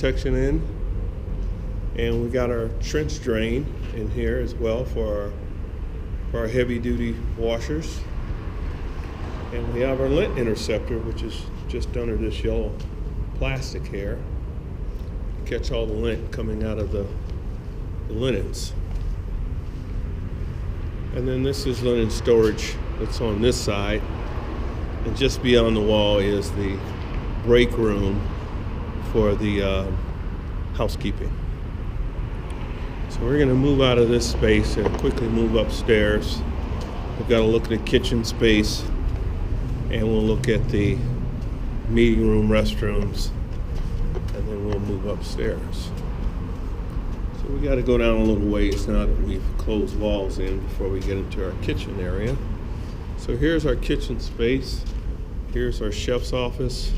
section in, and we got our trench drain in here as well for our heavy duty washers, and we have our lint interceptor, which is just under this yellow plastic here to catch all the lint coming out of the linens. And then this is linen storage that's on this side, and just beyond the wall is the break room for the housekeeping. So we're going to move out of this space and quickly move upstairs. We've got to look at the kitchen space, and we'll look at the meeting room restrooms, and then we'll move upstairs. So we got to go down a little ways now that we've closed walls in before we get into our kitchen area. So here's our kitchen space. Here's our chef's office.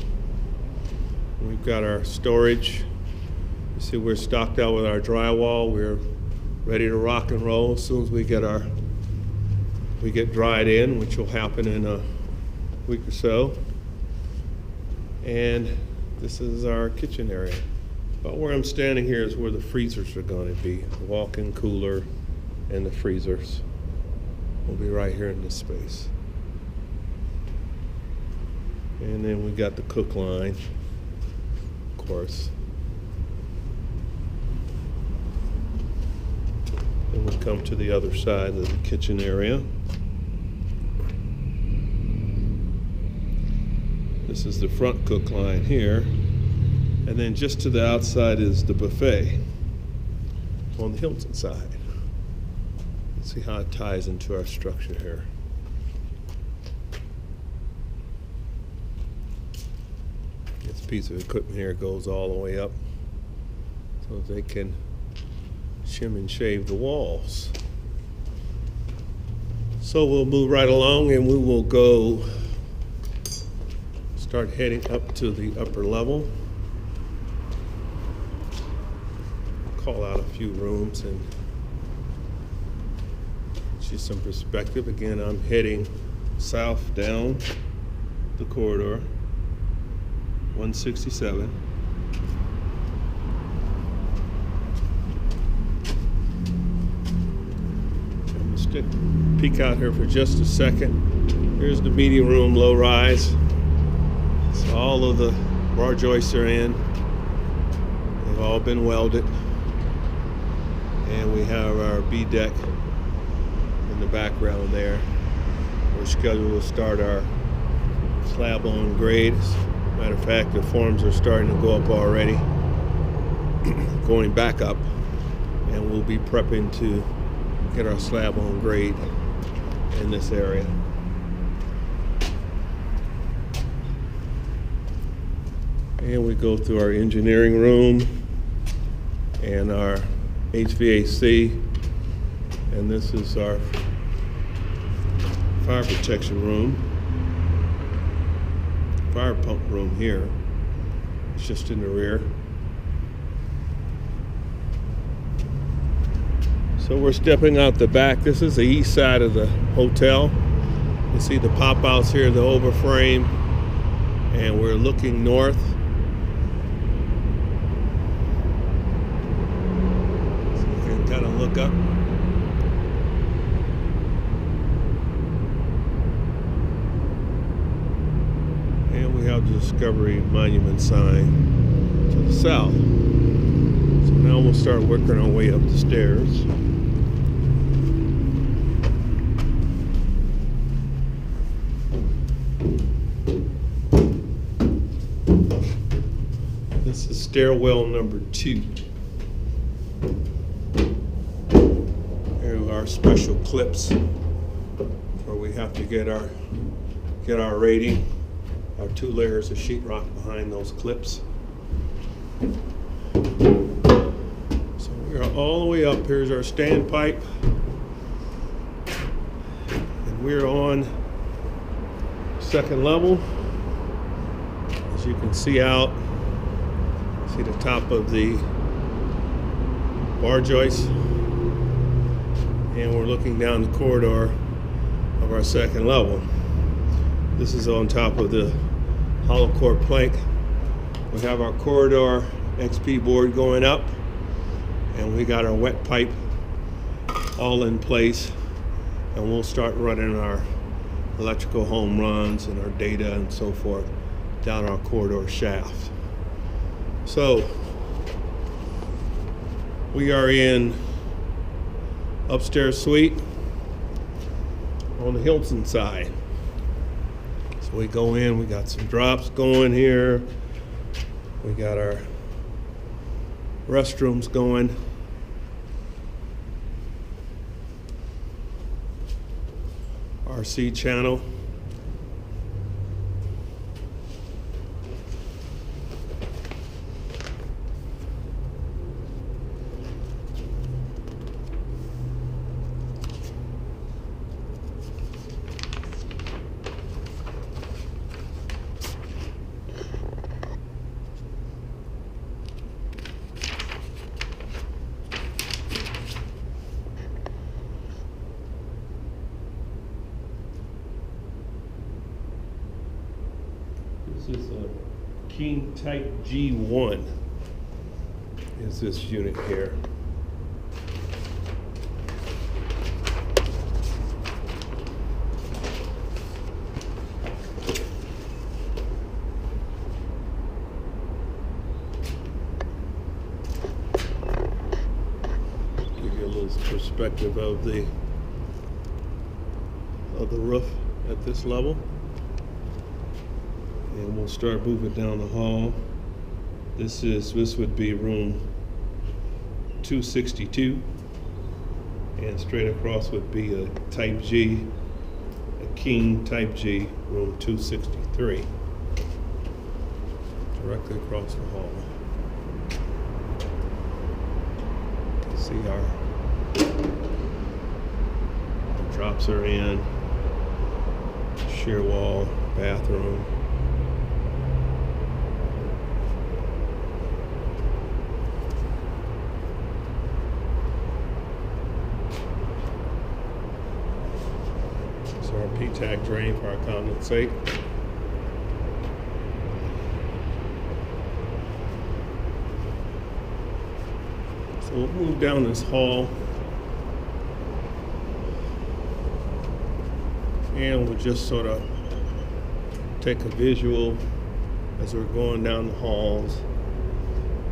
We've got our storage. You see we're stocked out with our drywall. We're ready to rock and roll as soon as we get dried in, which will happen in a week or so. And this is our kitchen area. But where I'm standing here is where the freezers are going to be. The walk-in cooler and the freezers will be right here in this space. And then we got the cook line, of course. Then we come to the other side of the kitchen area. This is the front cook line here. And then just to the outside is the buffet on the Hilton side. Let's see how it ties into our structure here. This piece of equipment here goes all the way up so they can shim and shave the walls. So we'll move right along, and we will go start heading up to the upper level. Call out a few rooms and get you some perspective. Again, I'm heading south down the corridor, 167. I'm gonna peek out here for just a second. Here's the meeting room, low rise. So all of the bar joists are in. They've all been welded. And we have our B deck in the background there. We're scheduled to start our slab on grade. Matter of fact, the forms are starting to go up already, going back up, and we'll be prepping to get our slab on grade in this area. And we go through our engineering room and our HVAC, and this is our fire protection room, fire pump room here. It's just in the rear. So we're stepping out the back. This is the east side of the hotel. You see the pop outs here, the overframe, and we're looking north. Kind of look up. And we have the Discovery Monument sign to the south. So now we'll start working our way up the stairs. This is stairwell number 2. Our special clips where we have to get our rating, our 2 layers of sheetrock behind those clips. So we're all the way up. Here's our standpipe, and we're on 2nd level. As you can see out, see the top of the bar joist. And we're looking down the corridor of our 2nd level. This is on top of the hollow core plank. We have our corridor XP board going up, and we got our wet pipe all in place, and we'll start running our electrical home runs and our data and so forth down our corridor shaft. So we are in upstairs suite on the Hilton side. So we go in, we got some drops going here. We got our restrooms going. RC channel. This is a King Type G1 is this unit here. Give you a little perspective of the roof at this level. And we'll start moving down the hall. This would be room 262, and straight across would be a Type G, a King Type G, room 263, directly across the hall. See the drops are in, shear wall, bathroom. Our P-TAC drain for our condensate. So we'll move down this hall, and we'll just sort of take a visual as we're going down the halls.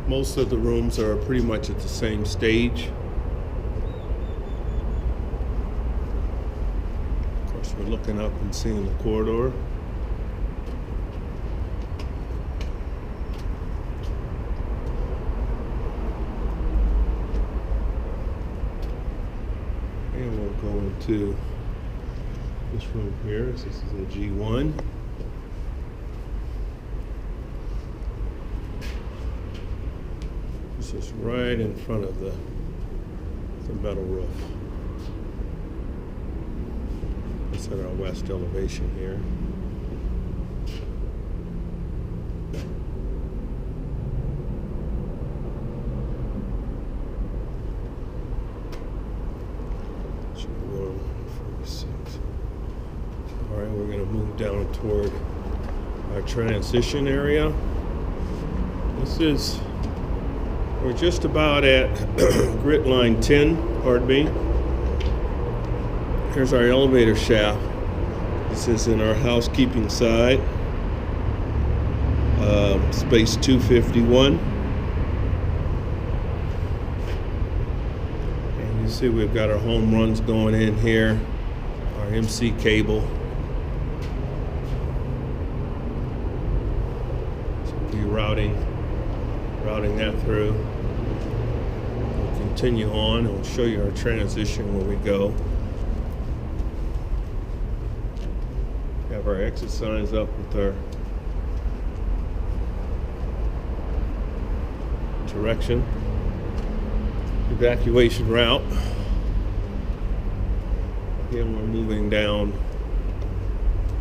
Most of the rooms are pretty much at the same stage. We're looking up and seeing the corridor. And we'll go into this room here. This is a G1. This is right in front of the metal roof. At our west elevation here. All right, we're going to move down toward our transition area. We're just about at grit line 10, pardon me. Here's our elevator shaft. This is in our housekeeping side. Space 251. And you see we've got our home runs going in here. Our MC cable. So we'll be routing that through. We'll continue on and we'll show you our transition where we go. Have our exit signs up with our direction, evacuation route. Again, we're moving down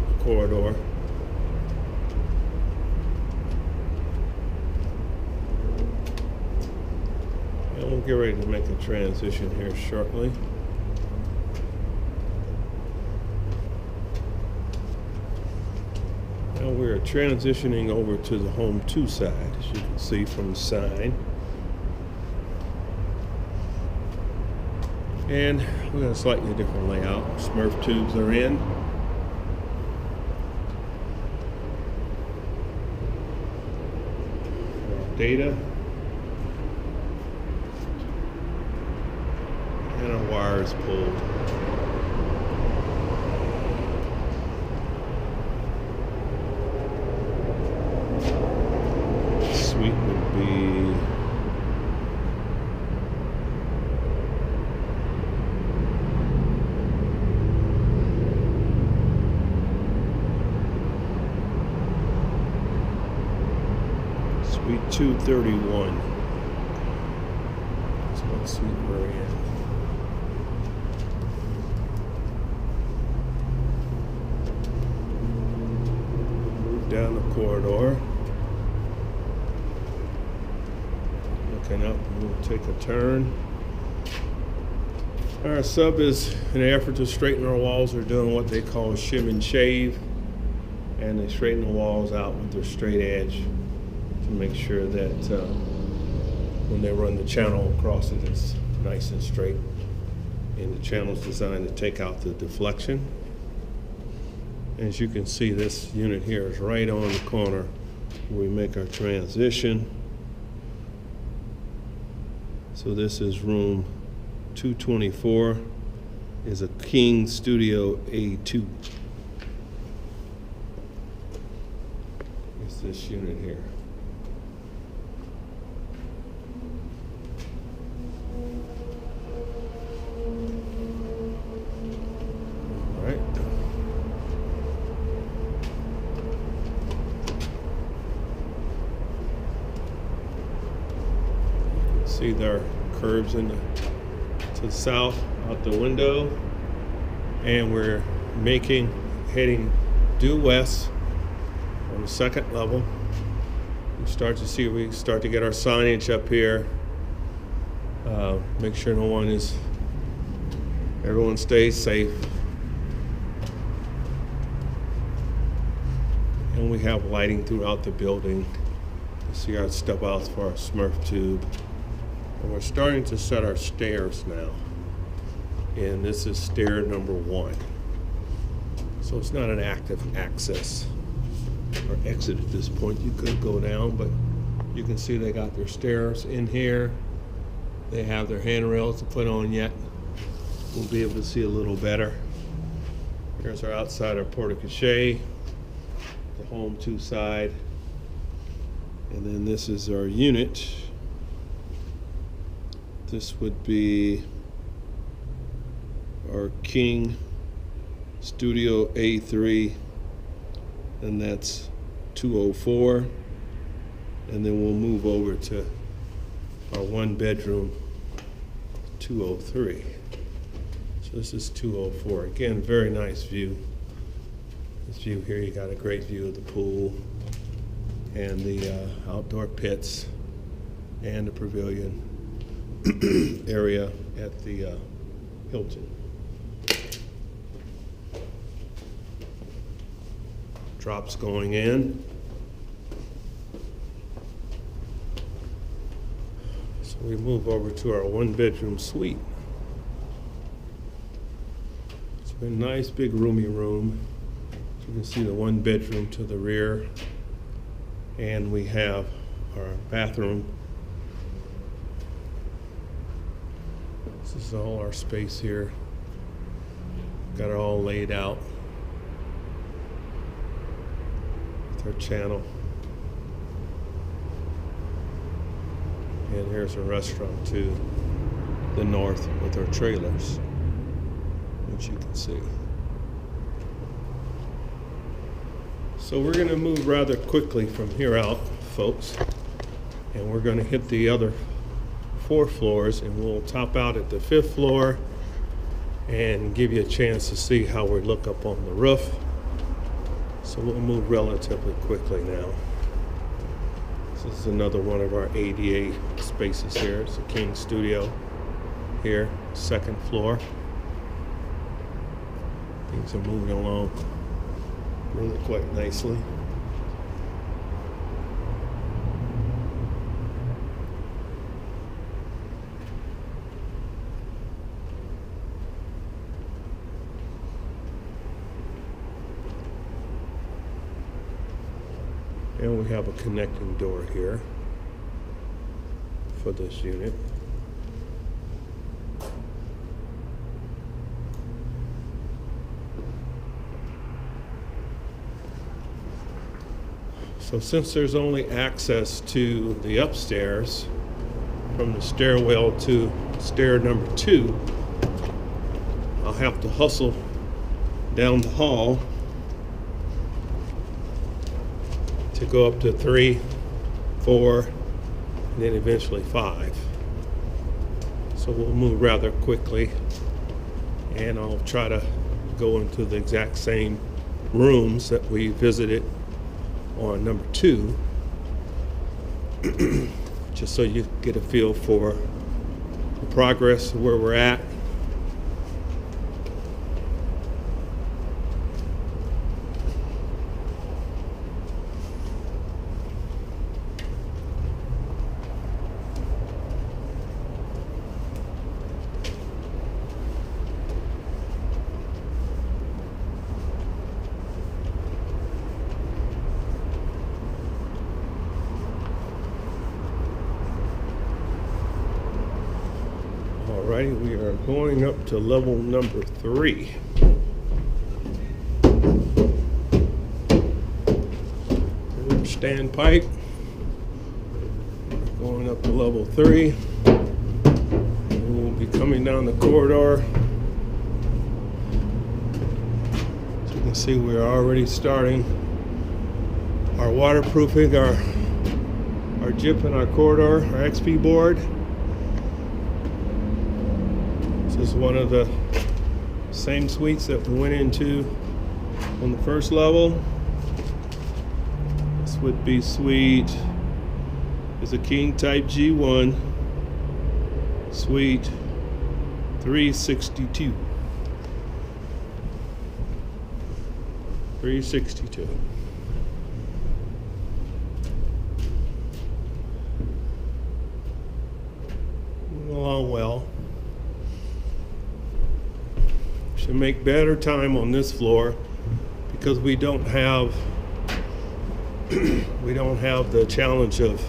the corridor. And we'll get ready to make a transition here shortly. we are transitioning over to the home 2 side, as you can see from the sign. And we got a slightly different layout. Smurf tubes are in. Our data. And our wires pulled. Suite would be Suite 231. That's what suite we're in. Move down the corridor. Looking up, and we'll take a turn. Our sub is, in an effort to straighten our walls, they're doing what they call shim and shave. And they straighten the walls out with their straight edge to make sure that when they run the channel across it, it's nice and straight. And the channel is designed to take out the deflection. As you can see, this unit here is right on the corner where we make our transition. So this is room 224, is a King Studio A2. It's this unit here. All right. See there are curves in to the south out the window, and we're heading due west on the second level. We start to get our signage up here. Make sure everyone stays safe. And we have lighting throughout the building. You see our step outs for our Smurf tube. And we're starting to set our stairs now. And this is stair number 1. So it's not an active access or exit at this point. You could go down, but you can see they got their stairs in here. They have their handrails to put on yet. We'll be able to see a little better. Here's our outside our porte-cochere, the home 2 side. And then this is our unit. This would be our King Studio A3, and that's 204. And then we'll move over to our 1-bedroom 203. So this is 204. Again, very nice view. This view here, you got a great view of the pool and the outdoor pits and the pavilion area at the Hilton. Drops going in. So we move over to our 1-bedroom suite. It's a nice big roomy room. So you can see the 1-bedroom to the rear. And we have our bathroom. This is all our space here. Got it all laid out with our channel. And here's a restaurant to the north with our trailers, which you can see. So we're going to move rather quickly from here out, folks, and we're going to hit the other 4 floors, and we'll top out at the 5th floor and give you a chance to see how we look up on the roof. So we'll move relatively quickly now. This is another one of our ADA spaces here. It's a King Studio here, 2nd floor. Things are moving along really quite nicely. And we have a connecting door here for this unit. So since there's only access to the upstairs from the stairwell to stair number 2, I'll have to hustle down the hall to go up to 3, 4, and then eventually 5. So we'll move rather quickly, and I'll try to go into the exact same rooms that we visited on number 2, just so you get a feel for the progress of where we're at. Alrighty, we are going up to level number 3. Standpipe. Going up to level 3. And we'll be coming down the corridor. As you can see, we're already starting our waterproofing, our gyp in our corridor, our XP board. This is one of the same suites that we went into on the first level. This would be suite, is a king type G1, suite 362. 362. Moving along well. Should make better time on this floor because we don't have the challenge of